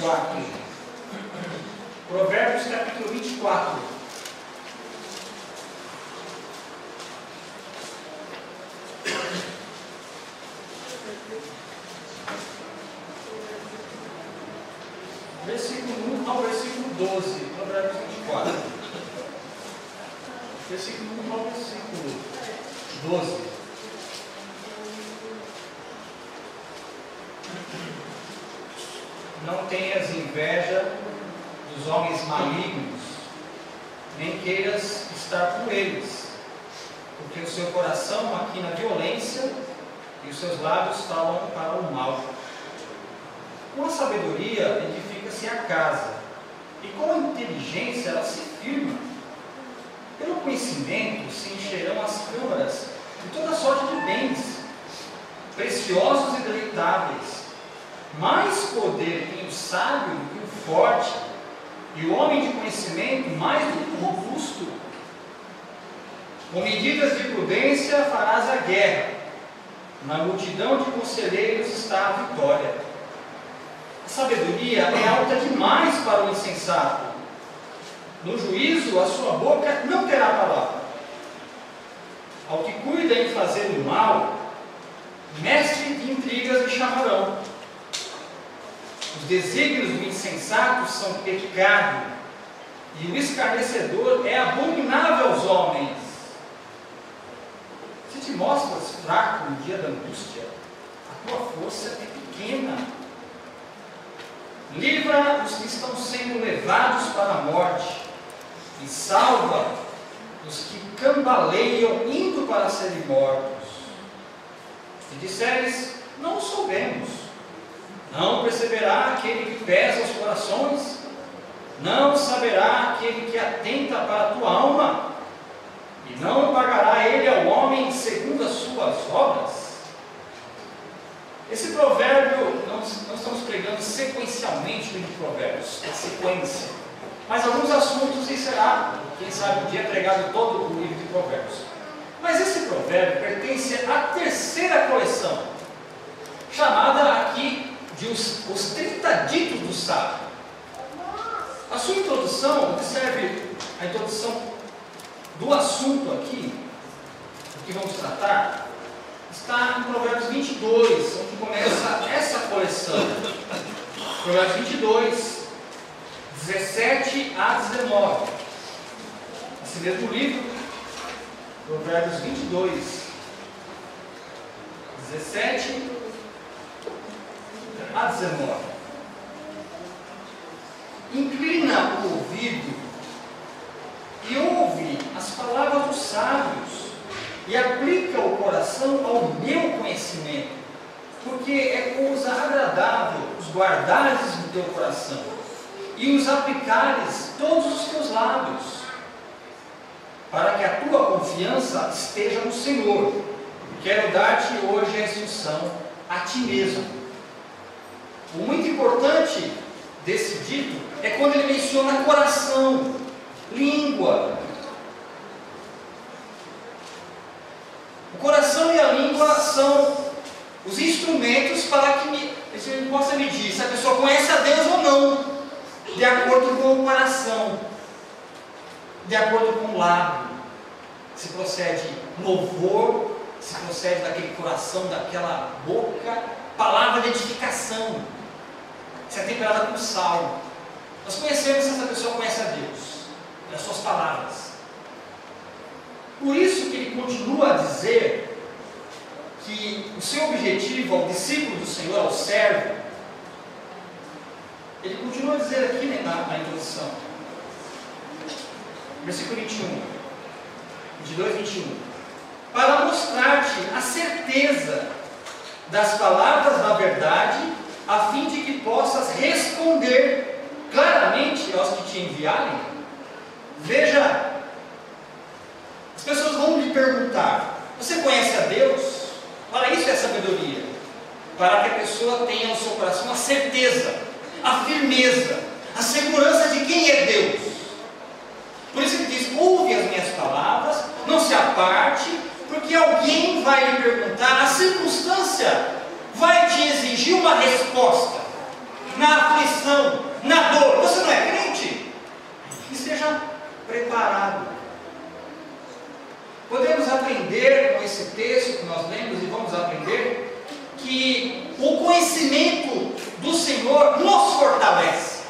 24. Provérbios capítulo 24. Versículo 1 ao versículo 12. Provérbios 24. Versículo 1 ao versículo 12. Não tenhas inveja dos homens malignos, nem queiras estar com eles, porque o seu coração maquina violência e os seus lábios falam para o mal. Com a sabedoria edifica-se a casa, e com a inteligência ela se firma. Pelo conhecimento se encherão as câmaras de toda sorte de bens, preciosos e deleitáveis. Mais poder tem o sábio do que o forte, e o homem de conhecimento mais do que o robusto. Com medidas de prudência farás a guerra, na multidão de conselheiros está a vitória. A sabedoria é alta demais para o insensato. No juízo a sua boca não terá palavra. Ao que cuida em fazer o mal, mestre de intrigas lhe chamarão. Os desígnios do insensato são pecado, e o escarnecedor é abominável aos homens. Se te mostras fraco no dia da angústia, a tua força é pequena. Livra os que estão sendo levados para a morte, e salva os que cambaleiam indo para serem mortos. Se disseres, não soubemos, não perceberá aquele que pesa os corações? Não saberá aquele que atenta para a tua alma? E não pagará ele ao homem segundo as suas obras? Esse provérbio, não estamos pregando sequencialmente no livro de Provérbios, é sequência. Mas alguns assuntos, e será, quem sabe, um dia pregado todo o livro de Provérbios. Mas esse provérbio pertence à terceira coleção, chamada aqui de os 30 ditos do sábio. A sua introdução, observe a introdução do assunto aqui, do que vamos tratar, está em Provérbios 22, onde começa essa coleção. Provérbios 22, 17 a 19. Esse mesmo livro, Provérbios 22, 17 a 19. Inclina o ouvido e ouve as palavras dos sábios, e aplica o coração ao meu conhecimento, porque é coisa agradável os guardares no teu coração e os aplicares todos os teus lábios, para que a tua confiança esteja no Senhor. Quero dar-te hoje a instrução a ti mesmo. O muito importante desse dito é quando ele menciona coração, língua. O coração e a língua são os instrumentos para que você possa medir se a pessoa conhece a Deus ou não, de acordo com o coração, de acordo com o lábio. Se procede louvor, se procede daquele coração, daquela boca, palavra de edificação, se é temperada com sal. Nós conhecemos se essa pessoa conhece a Deus, nas suas palavras. Por isso que ele continua a dizer que o seu objetivo ao discípulo do Senhor, ao servo, ele continua a dizer aqui na introdução, versículo 21, 22, 21, para mostrar-te a certeza das palavras da verdade, a fim de que possas responder claramente aos que te enviarem. Veja, as pessoas vão lhe perguntar, você conhece a Deus? Para isso é sabedoria, para que a pessoa tenha no seu coração a certeza, a firmeza, a segurança de quem é Deus. Por isso ele diz, ouve as minhas palavras, não se aparte, porque alguém vai lhe perguntar, a circunstância vai te exigir uma resposta. Na aflição aflição, na dor, você não é crente? Esteja preparado. Podemos aprender com esse texto que nós lemos, e vamos aprender que o conhecimento do Senhor nos fortalece.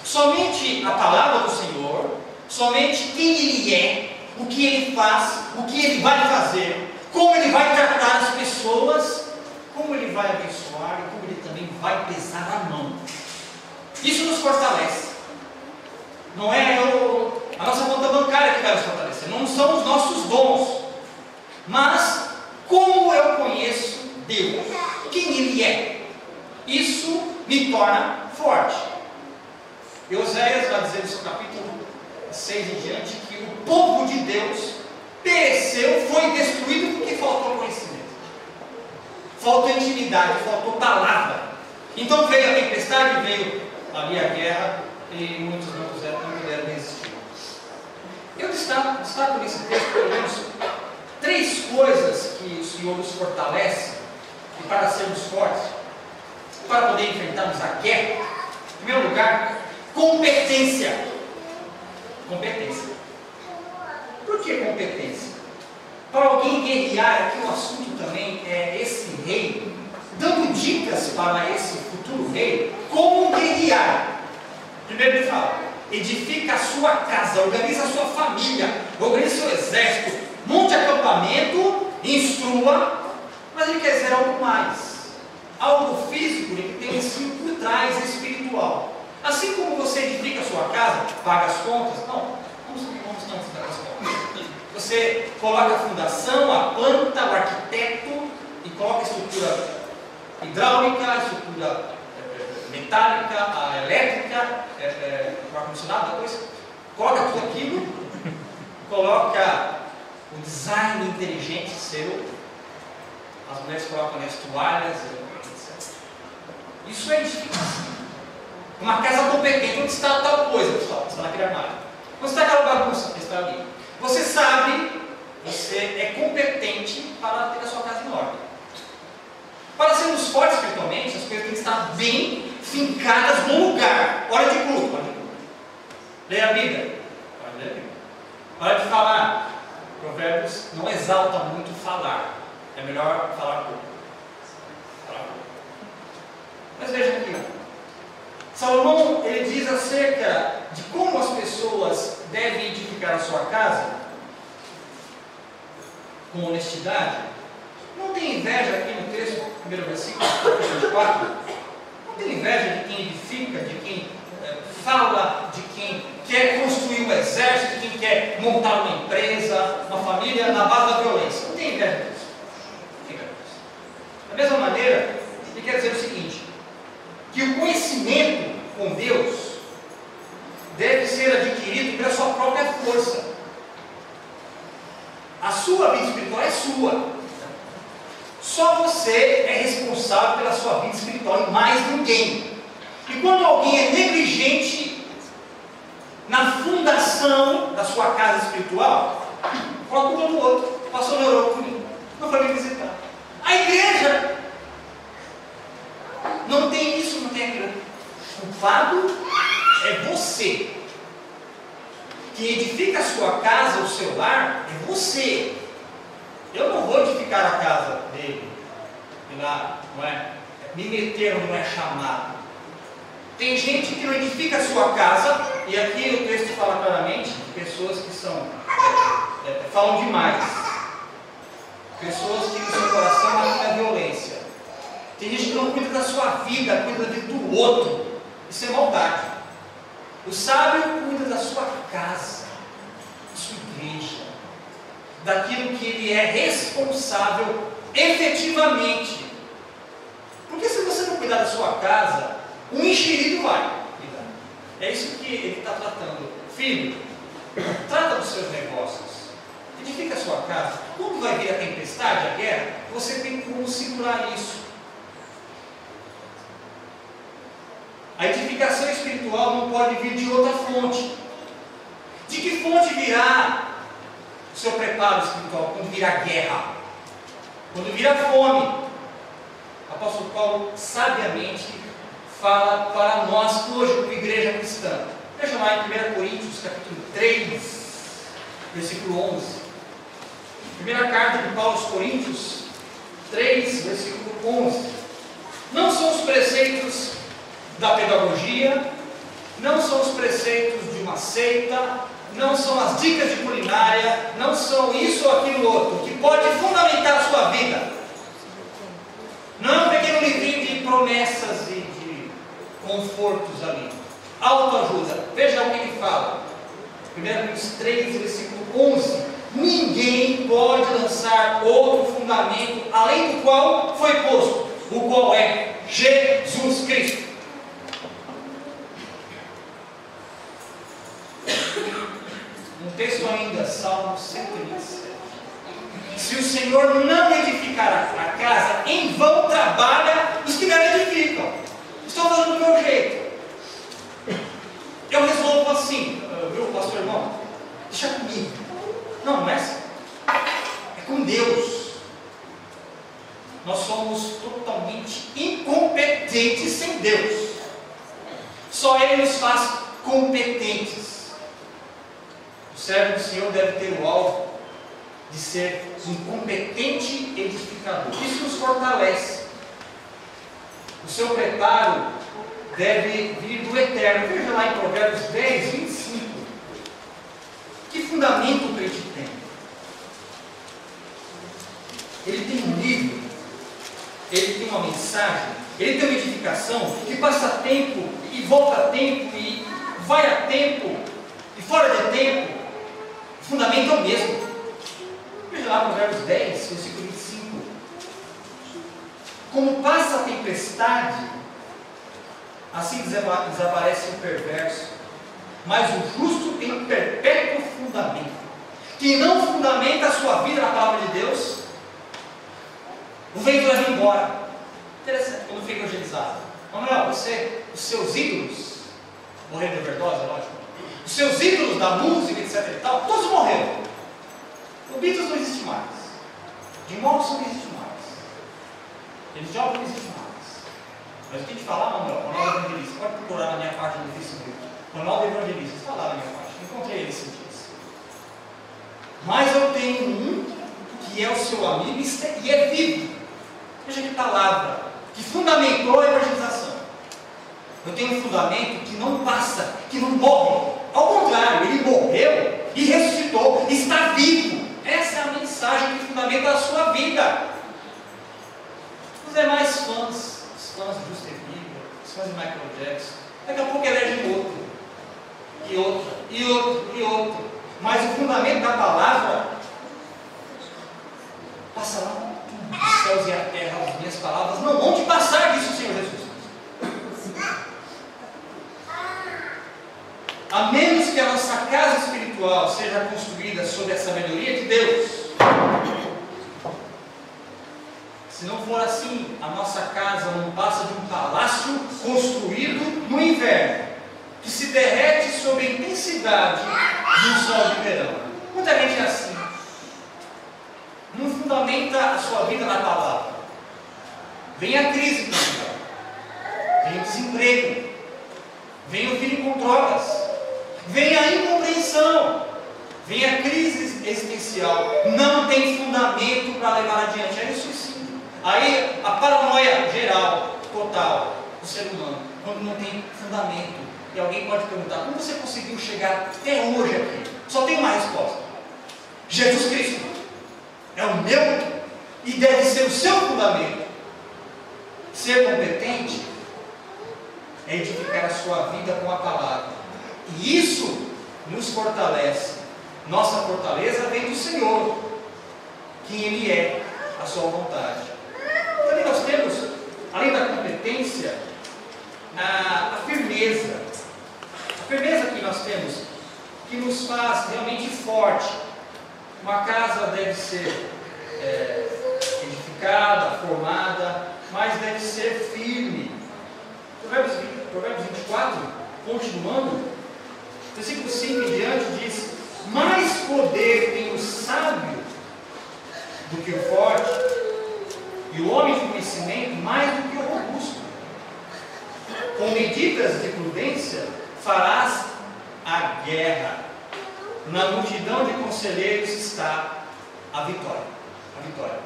Somente a palavra do Senhor, somente quem Ele é, o que Ele faz, o que Ele vai fazer, como Ele vai tratar as pessoas, como Ele vai abençoar e como Ele também vai pesar a mão. Isso nos fortalece. Não é a nossa conta bancária que vai nos fortalecer, não são os nossos dons, mas como eu conheço Deus, quem Ele é, isso me torna forte. E Oséias vai dizer no seu capítulo 6 em diante que o povo de Deus pereceu, foi destruído porque faltou conhecimento, faltou intimidade, faltou palavra. Então veio a tempestade, veio ali a guerra e muitos não puderam resistir. Eu destaco nesse texto pelo menos 3 coisas que o Senhor nos fortalece e para sermos fortes, para poder enfrentarmos a guerra. Em primeiro lugar, competência. Competência. Por que competência? Para alguém guerrear, aqui o assunto também é esse rei, dando dicas para esse futuro rei, como guerrear. Primeiro ele fala, edifica a sua casa, organiza a sua família, organiza seu exército, monte acampamento, instrua, mas ele quer dizer algo mais. Algo físico, ele tem um ensino por trás espiritual. Assim como você edifica a sua casa, paga as contas, não edificar as contas. Você coloca a fundação, a planta, o arquiteto e coloca a estrutura hidráulica, a estrutura metálica, a elétrica, o ar-condicionado, depois coloca tudo aquilo, coloca o design inteligente seu, as mulheres colocam as toalhas, etc. Isso é edificação. Uma casa competente, onde está tal coisa, pessoal? Está naquele armário. Onde está aquela bagunça que está ali? Você sabe, você é competente para ter a sua casa em ordem. Para sermos fortes espiritualmente, as coisas têm que estar bem fincadas no lugar. Hora de culto, hora de culto. Leia a Bíblia. Pode ler a Bíblia. Hora de falar. Provérbios não exalta muito falar. É melhor falar pouco. Falar pouco. Mas veja aqui. Salomão, ele diz acerca de como as pessoas devem edificar a sua casa com honestidade. Não tem inveja aqui no texto, primeiro versículo, 24. Não tem inveja de quem edifica, de quem fala, de quem quer construir um exército, de quem quer montar uma empresa, uma família na base da violência. Não tem inveja disso. Não tem inveja disso. Da mesma maneira, ele quer dizer o seguinte, que o conhecimento com Deus deve ser adquirido pela sua própria força. A sua vida espiritual é sua. Só você é responsável pela sua vida espiritual e mais ninguém. E quando alguém é negligente na fundação da sua casa espiritual, coloca o culpa no outro. O pastor não orou por mim, não foi me visitar. A igreja não tem isso, não tem aquilo. O culpado é você. Quem edifica a sua casa, o seu lar, é você. Eu não vou edificar a casa dele, e lá, não é? Me meter onde não é chamado. Tem gente que não edifica a sua casa, e aqui o texto fala claramente de pessoas que falam demais. Pessoas que no seu coração matam a violência. Tem gente que não cuida da sua vida, cuida da vida do outro. Isso é maldade. O sábio cuida da sua casa, da sua igreja, daquilo que ele é responsável efetivamente. Porque se você não cuidar da sua casa, um enxerido vai cuidar. É isso que ele está tratando. Filho, trata dos seus negócios. Edifica a sua casa. Quando vai vir a tempestade, a guerra, você tem como segurar isso. A edificação espiritual não pode vir de outra fonte. De que fonte virá o seu preparo espiritual? Quando virá guerra, quando virá fome. O apóstolo Paulo sabiamente fala para nós hoje, como igreja cristã. Veja lá em 1 Coríntios, capítulo 3, versículo 11. Primeira carta de Paulo aos Coríntios, 3, versículo 11. Não são os preceitos da pedagogia, não são os preceitos de uma seita, não são as dicas de culinária, não são isso ou aquilo outro, que pode fundamentar a sua vida. Não é um pequeno livrinho de promessas e de confortos ali. Autoajuda. Veja o que ele fala. 1 Coríntios 3, versículo 11. Ninguém pode lançar outro fundamento, além do qual foi posto, o qual é Jesus Cristo. Um texto ainda, Salmo 127. Se o Senhor não edificar a casa, em vão trabalha os que nela edificam. Estou falando do meu jeito. Eu resolvo assim, viu, pastor irmão? Deixa comigo. Não é assim. É com Deus. Nós somos totalmente incompetentes sem Deus. Só Ele nos faz competentes. O servo do Senhor deve ter o alvo de ser um competente edificador. Isso nos fortalece. O seu preparo deve vir do eterno. Veja lá em Provérbios 10, 25. Que fundamento o crente tem? Ele tem um livro, ele tem uma mensagem, ele tem uma edificação que passa tempo e volta a tempo e vai a tempo e fora de tempo. O fundamento é o mesmo. Veja lá Provérbios 10, versículo 25. Como passa a tempestade, assim desaparece o perverso, mas o justo tem um perpétuo fundamento. Quem não fundamenta a sua vida na palavra de Deus, o vento leva embora. Interessante, quando fica evangelizado. Manuel, os seus ídolos morreram de overdose, lógico. Os seus ídolos da música, etc e tal, todos morreram. O Beatles não existe mais. Jim Morrison não existe mais. Eles jogam não existe mais. Mas o que a gente falar, Manuel, Ronaldo Evangelista, pode procurar na minha página do Facebook. Ronaldo Evangelista, está lá na minha página. Encontrei ele esses dias. Mas eu tenho um que é o seu amigo e é vivo. Veja que palavra, que fundamentou a evangelização. Eu tenho um fundamento que não passa, que não morre. Ao contrário, ele morreu e ressuscitou, está vivo. Essa é a mensagem que fundamenta a sua vida. Os demais fãs, os fãs de Justin Bieber, os fãs de Michael Jackson, daqui a pouco elegem outro, e outro, e outro, e outro. Mas o fundamento da palavra passa lá. Os céus e a terra, as minhas palavras não vão te passar, disse o Senhor Jesus. A menos que a nossa casa espiritual seja construída sob a sabedoria de Deus. Se não for assim, a nossa casa não passa de um palácio construído no inverno, que se derrete sob a intensidade de um sol de verão. Muita gente é assim. Não fundamenta a sua vida na palavra. Vem a crise conjugal, vem o desemprego, vem o filho com drogas, vem a incompreensão, vem a crise existencial. Não tem fundamento para levar adiante. Aí o suicídio, aí a paranoia geral, total do ser humano, quando não tem fundamento. E alguém pode perguntar: como você conseguiu chegar até hoje aqui? Só tem uma resposta: Jesus Cristo é o meu e deve ser o seu fundamento. Ser competente é edificar a sua vida com a palavra, e isso nos fortalece. Nossa fortaleza vem do Senhor, quem Ele é, a sua vontade. Também nós temos, além da competência, a firmeza. A firmeza que nós temos, que nos faz realmente forte. Uma casa deve ser edificada, formada, mas deve ser firme. Provérbios 24, continuando, versículo 5 em diante, diz: mais poder tem o sábio do que o forte, e o homem de conhecimento mais do que o robusto. com medidas de prudência, farás a guerra. Na multidão de conselheiros está a vitória. A vitória.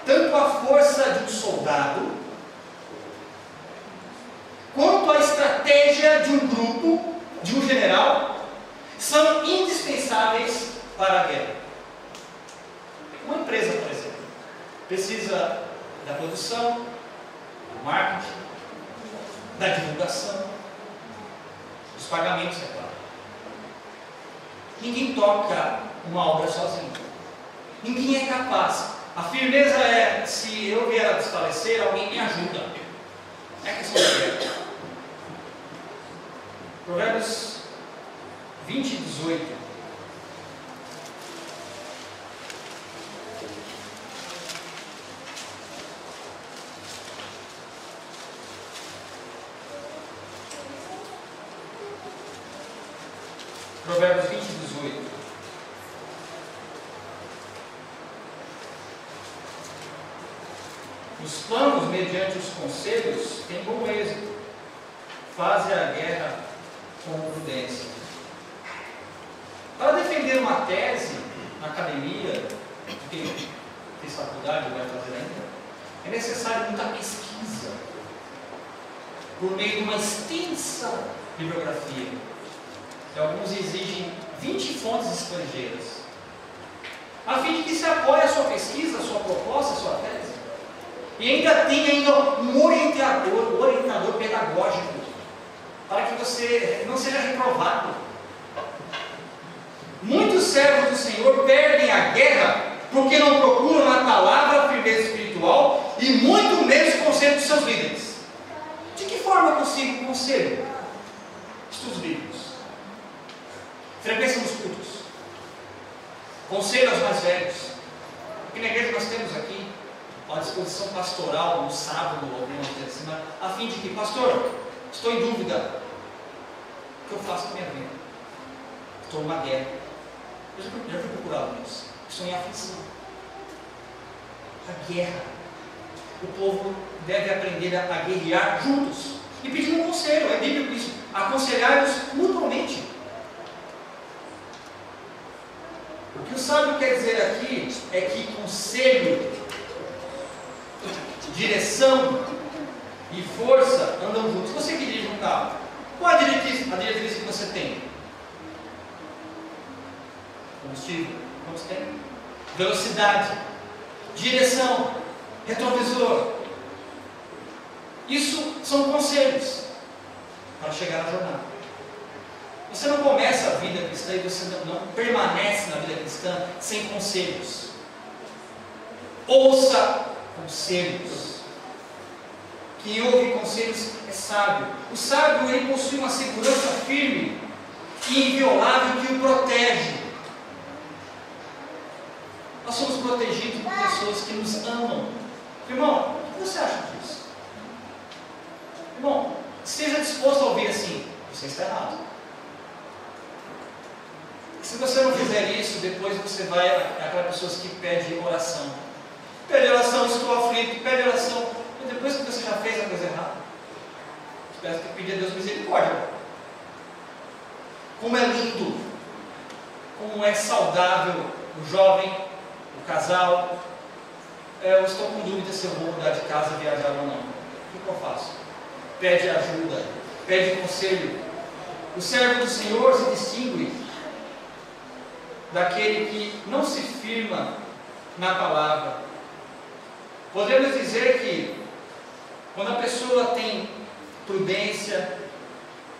Tanto a força de um soldado, quanto a estratégia de um grupo, de um general, são indispensáveis para a guerra. Uma empresa, por exemplo, precisa da produção, do marketing, da divulgação, dos pagamentos, é claro. Ninguém toca uma obra sozinho. Ninguém é capaz. A firmeza é, se eu vier a desfalecer, alguém me ajuda. É questão de guerra. Provérbios 20, 18. Provérbios 20, 18. Os planos, mediante os conselhos, têm bom êxito. Faze a guerra com prudência. Para defender uma tese na academia, quem fez faculdade ou vai fazer ainda, é necessário muita pesquisa, por meio de uma extensa bibliografia. E alguns exigem 20 fontes estrangeiras, a fim de que se apoie a sua pesquisa, a sua proposta, a sua tese. E ainda tem um orientador pedagógico, para que você não seja reprovado. Muitos servos do Senhor perdem a guerra porque não procuram na palavra a firmeza espiritual e muito menos o conselho dos seus líderes. De que forma eu consigo conselho? Estudos bíblicos, frequência nos cultos, conselho aos mais velhos. Aqui na igreja nós temos aqui uma disposição pastoral no sábado, algumas vezes assim, a fim de que, pastor, estou em dúvida, o que eu faço com a minha vida? Estou numa guerra. Eu já fui procurado nisso. Estou em aflição. A guerra. O povo deve aprender a guerrear juntos. E pedir um conselho, é bíblico isso. Aconselhar-nos mutuamente. O que o sábio quer dizer aqui é que conselho, direção e força andam juntos. Você que dirige um carro, qual a diretriz que você tem? Combustível, quantos tem? Velocidade, direção, retrovisor. Isso são conselhos para chegar à jornada. Você não começa a vida cristã e você não permanece na vida cristã sem conselhos. Ouça conselhos. Quem ouve conselhos é sábio. O sábio, ele possui uma segurança firme e inviolável que o protege. Nós somos protegidos por pessoas que nos amam. Irmão, o que você acha disso? Irmão, esteja disposto a ouvir assim: você está errado. Se você não fizer isso, depois você vai àquelas pessoas que pedem oração. Pede oração, estou aflito, pede oração. E depois que você já fez a coisa errada, espero que pedir a Deus misericórdia. Como é lindo, como é saudável o jovem, o casal. Eu estou com dúvida se eu vou mudar de casa, viajar ou não. O que eu faço? Pede ajuda, pede conselho. O servo do Senhor se distingue daquele que não se firma na palavra. Podemos dizer que quando a pessoa tem prudência,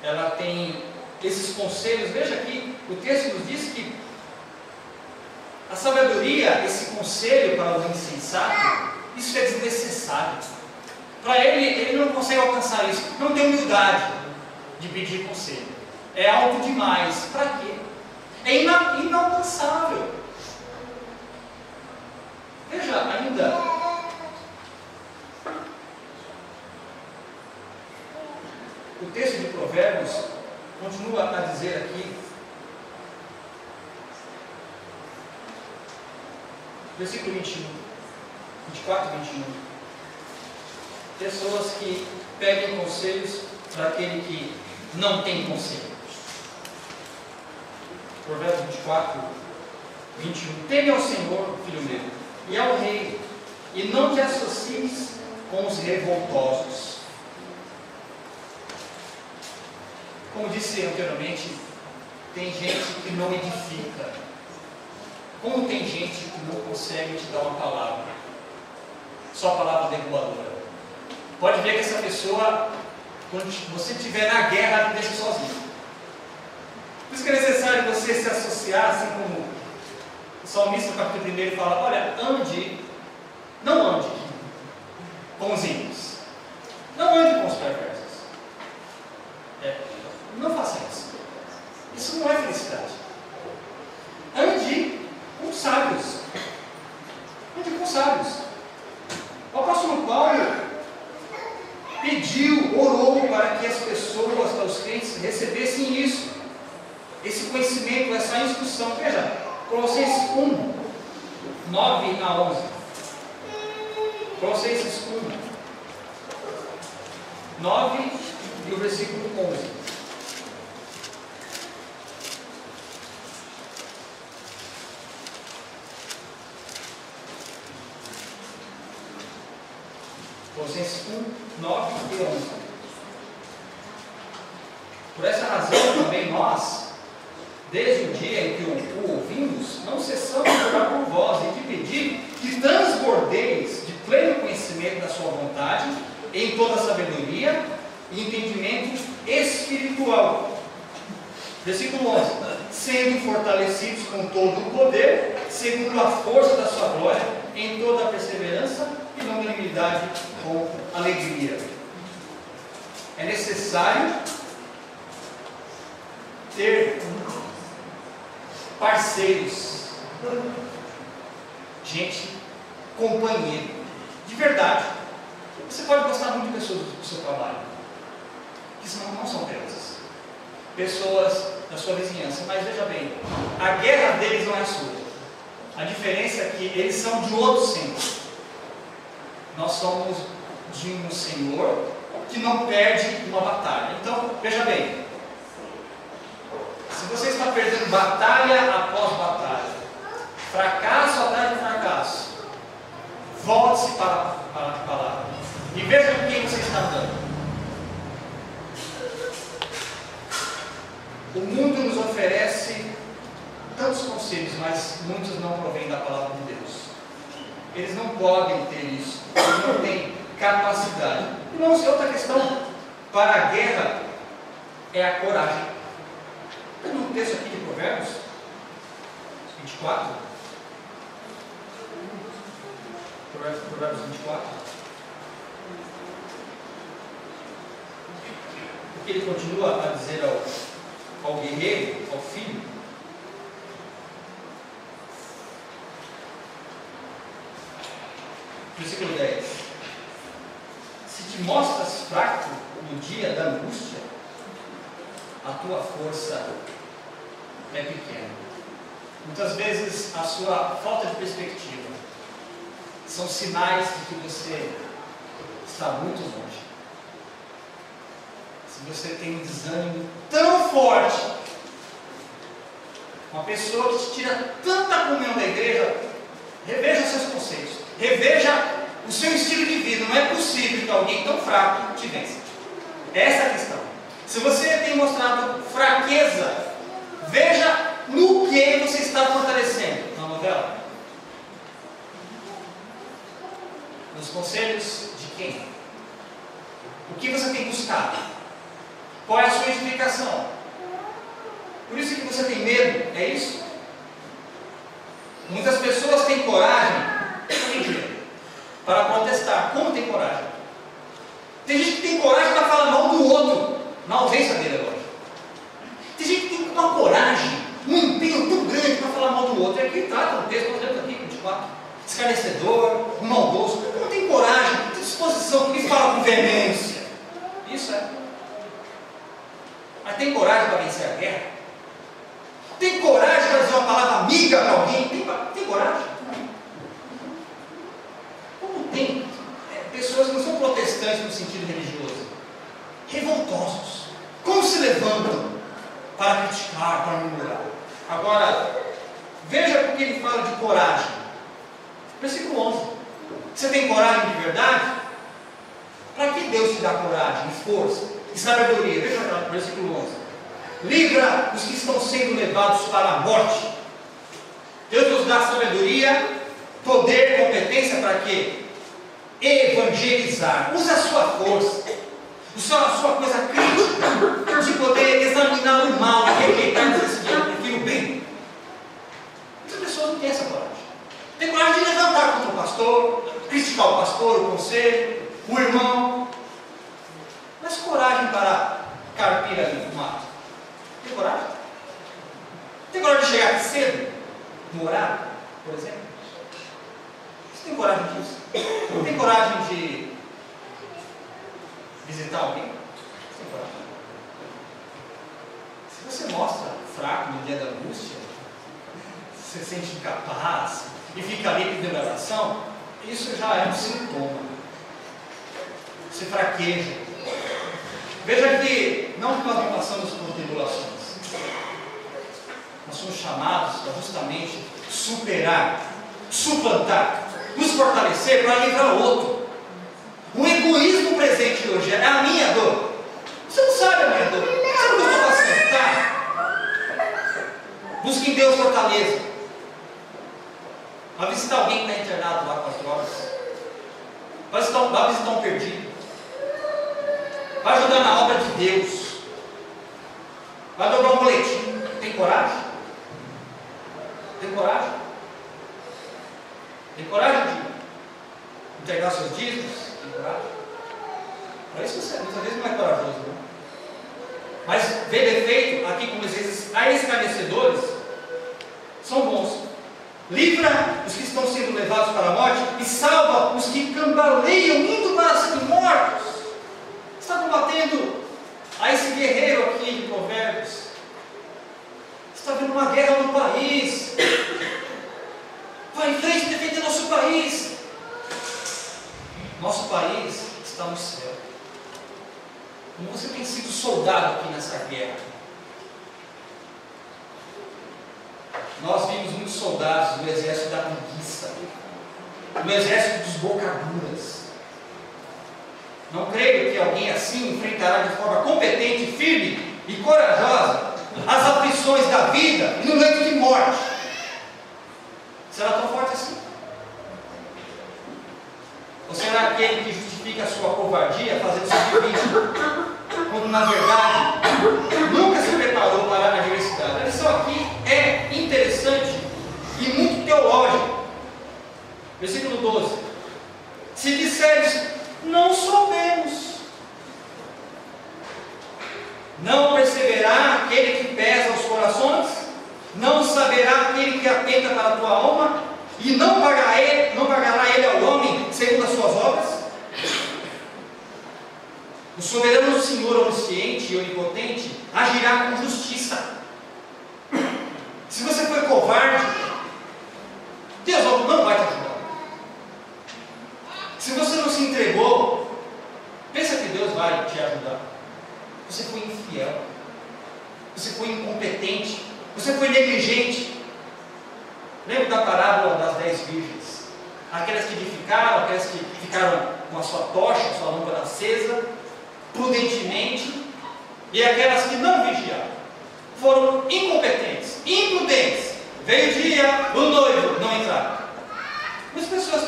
ela tem esses conselhos. Veja aqui, o texto nos diz que a sabedoria, esse conselho para o insensato, isso é desnecessário. Para ele não consegue alcançar isso. Não tem humildade de pedir conselho. É alto demais. Para quê? É inalcançável. Veja ainda. O texto de Provérbios continua a dizer aqui, versículo 21, 24 e 21. Pessoas que pedem conselhos para aquele que não tem conselho. Provérbios 24, 21. Teme ao Senhor, filho meu, e ao rei, e não te associes com os revoltosos. Como disse anteriormente, tem gente que não edifica. Como tem gente que não consegue te dar uma palavra, só palavra derrubadora. Pode ver que essa pessoa, quando você estiver na guerra, ela te deixa sozinho. Por isso que é necessário você se associar, assim como o salmista no capítulo 1 fala: olha, não ande com os ímpios, não ande com os perversos. Não faça isso. Isso não é felicidade. Ande com sábios. Ande com sábios. O apóstolo Paulo pediu, orou para que as pessoas, para os crentes, recebessem isso, esse conhecimento, essa instrução. Veja, Colossenses 1, 9 a 11. Colossenses 1, 9 e o versículo 11. Colossenses 1, 9 e 11. Por essa razão também nós, desde o dia em que o ouvimos, não cessamos de orar por vós e de pedir que transbordeis de pleno conhecimento da sua vontade, em toda sabedoria e entendimento espiritual. Versículo 11. Sendo fortalecidos com todo o poder, segundo a força da sua glória, em toda a perseverança e longanimidade com alegria. É necessário ter parceiros, gente, companheiro, de verdade. Você pode gostar muito de pessoas do seu trabalho, que não são crianças, pessoas da sua vizinhança, mas veja bem, a guerra deles não é sua. A diferença é que eles são de outro Senhor. Nós somos de um Senhor que não perde uma batalha. Então, veja bem, se você está perdendo batalha após batalha, fracasso atrás de fracasso, volte-se para a palavra e veja com quem você está andando. O mundo nos oferece tantos conselhos, mas muitos não provêm da palavra de Deus. Eles não podem ter isso, eles não têm capacidade. Irmãos, outra questão para a guerra é a coragem. Tem um texto aqui de Provérbios 24. Provérbios 24. Porque ele continua a dizer ao guerreiro, ao filho: versículo 10. Se te mostras fraco no dia da angústia, a tua força é pequena. Muitas vezes a sua falta de perspectiva são sinais de que você está muito longe. Se você tem um desânimo tão forte, uma pessoa que te tira tanta comunhão da igreja, reveja seus conceitos, reveja o seu estilo de vida. Não é possível que alguém tão fraco te vença. Essa é a questão. Se você tem mostrado fraqueza, veja no que você está fortalecendo na novela. Nos conselhos de quem? O que você tem buscado? Qual é a sua edificação? Por isso que você tem medo, é isso? Muitas pessoas têm coragem para protestar. Como tem coragem? Tem gente que tem coragem para falar mal do outro, na ausência dele agora. Tem gente que tem uma coragem, um empenho tão grande para falar mal do outro. É que trata o texto, por exemplo, aqui, 24. Escarnecedor, um maldoso. Não tem coragem, não tem disposição, porque fala com veemência. Isso é. Mas tem coragem para vencer a guerra? Tem coragem para dizer uma palavra amiga para alguém? Tem coragem? Como tem pessoas que não são protestantes, no sentido religioso. Revoltosos. Como se levantam para criticar, para murmurar. Agora, veja porque ele fala de coragem. Versículo 11. Você tem coragem de verdade? Para que Deus te dá coragem, força e sabedoria? Veja o versículo 11. Livra os que estão sendo levados para a morte. Deus nos dá sabedoria, poder, competência para quê? Evangelizar. Usa a sua força, a sua coisa crítica, de poder examinar o mal e rejeitar e dizer assim: eu prefiro o bem. Muitas pessoas não têm essa coragem. Tem coragem de levantar contra o pastor, criticar o pastor, o conselho, o irmão. Mas coragem para carpir ali no mato. Tem coragem? Tem coragem de chegar aqui cedo? No horário, por exemplo? Você tem coragem disso? Tem coragem de visitar alguém? Você tem coragem? Se você mostra fraco no dia da angústia, você se sente incapaz e fica ali pedindo oração, isso já é um sintoma. Você fraqueja. Veja que não que nós não passamos por tribulações. Nós somos chamados a justamente superar, suplantar, nos fortalecer para livrar o outro. O egoísmo presente hoje é a minha dor. Você não sabe a minha dor. Sabe o que eu estou passando? Tá? Busque em Deus fortaleza. Vai visitar alguém que está internado lá com as drogas. Vai visitar um perdido. Vai ajudar na obra de Deus. Vai dobrar um boletim. Tem coragem? Tem coragem? Tem coragem de entregar seus dízimos? Tem coragem? Para isso você muitas vezes não é corajoso, não. Mas vê defeito aqui, como às vezes há escarnecedores, são bons. Livra os que estão sendo levados para a morte e salva os que cambaleiam indo para serem mortos. Está combatendo a esse guerreiro aqui de Provérbios. Está havendo uma guerra no país. Vai em frente defender nosso país. Nosso país está no céu. Como você tem sido soldado aqui nessa guerra? Nós vimos muitos soldados no exército da preguiça, no exército dos bocaduras. Não creio que alguém assim enfrentará de forma competente, firme e corajosa as aflições da vida e no leito de morte. Será tão forte assim? Ou será aquele que justifica a sua covardia fazendo sacrifício, quando na verdade nunca se preparou para a adversidade? A lição aqui é interessante e muito teológica. Versículo 12: se disseres, não soubemos, não perceberá aquele que pesa os corações? Não saberá aquele que atenta para a tua alma? E não pagará ele ao homem segundo as suas obras? O soberano Senhor onisciente e onipotente agirá com justiça. Se você foi covarde, Deus não vai te ajudar. Se você não se entregou, pensa que Deus vai te ajudar. Você foi infiel, você foi incompetente, você foi negligente. Lembra da parábola das 10 virgens? Aquelas que edificaram, aquelas que ficaram com a sua tocha, a sua lâmpada acesa, prudentemente, e aquelas que não vigiaram, foram incompetentes, imprudentes. Veio o dia, o noivo não entraram. Muitas pessoas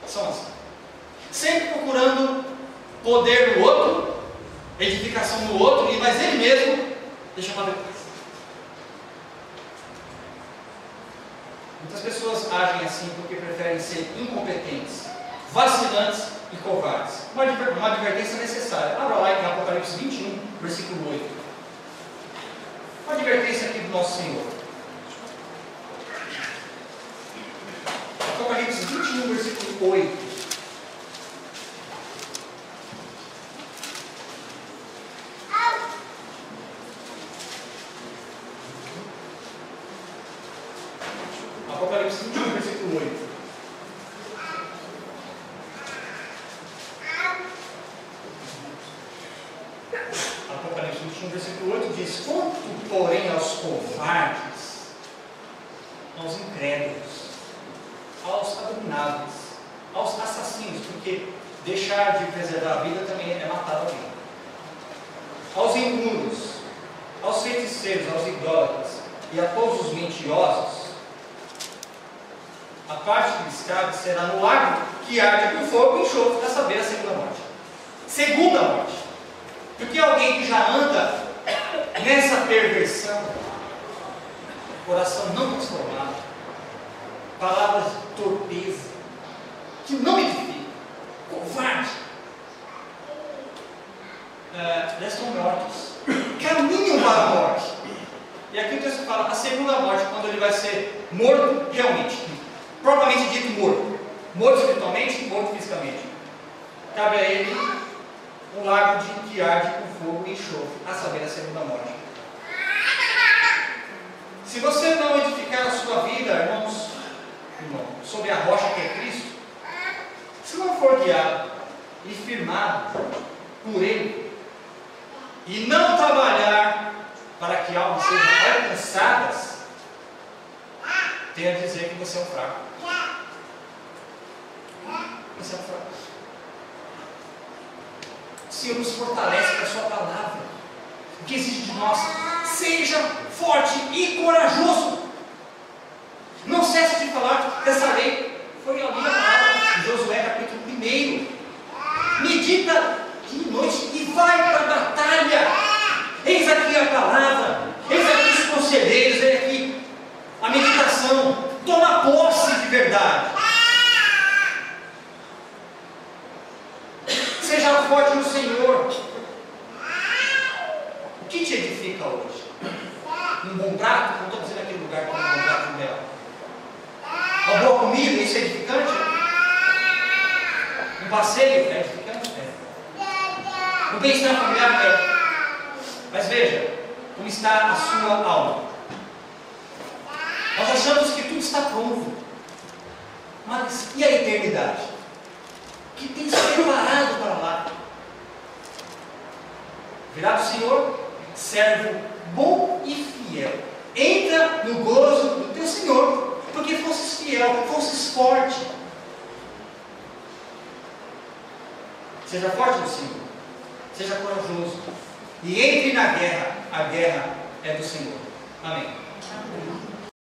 são assim, sempre procurando poder no outro, edificação no outro, mas ele mesmo deixa para depois. Muitas pessoas agem assim porque preferem ser incompetentes, vacilantes e covardes. Uma advertência necessária. Abra lá em Apocalipse 21, versículo 8. Uma advertência aqui do nosso Senhor. Apocalipse 21, versículo 8. Apocalipse 21, versículo 8. Apocalipse 21, versículo 8 diz: quanto, porém, aos covardes, aos incrédulos, aos abomináveis, aos assassinos, porque deixar de preservar a vida também é matar a vida, aos impuros, aos feiticeiros, aos idólatras e a todos os mentirosos, a parte que lhes cabe será no lago que arde com fogo e enxofre, a saber, a segunda morte. Segunda morte. Porque alguém que já anda nessa perversão, coração não transformado, palavras de torpeza, que não edifica, covarde, já estão mortos, caminham para a morte. E aqui o texto fala, a segunda morte, quando ele vai ser morto realmente, propriamente dito morto, morto espiritualmente, morto fisicamente, cabe a ele um lago que arde com fogo e enxofre, a saber, a segunda morte. Se você não edificar a sua vida, irmãos, sobre a rocha que é Cristo, se não for guiado e firmado por Ele, e não trabalhar para que almas sejam alcançadas, tenho a dizer que você é um fraco. Você é um fraco. O Senhor nos fortalece com a sua palavra. O que exige de nós? Seja forte e corajoso. Não cesse de falar dessa lei. Foi ali a palavra de Josué, capítulo 1. Medita dia e noite e vai para a batalha. Eis aqui a palavra. Eis aqui os conselheiros. Eis aqui a meditação. Toma posse de verdade. Seja forte no Senhor. O que te edifica hoje? Um bom prato? Não estou dizendo aquele lugar que tem um bom prato dela. Uma boa comida, isso é edificante? Um passeio é edificante? É. Um bem-estar familiar é. Mas veja, como está a sua alma. Nós achamos que tudo está pronto. Mas e a eternidade? Que tem se preparado para lá. Virá do Senhor, servo bom e fiel. Entra no gozo do teu Senhor, porque fosses fiel, fosses forte. Seja forte no Senhor, seja corajoso, e entre na guerra. A guerra é do Senhor. Amém. Amém.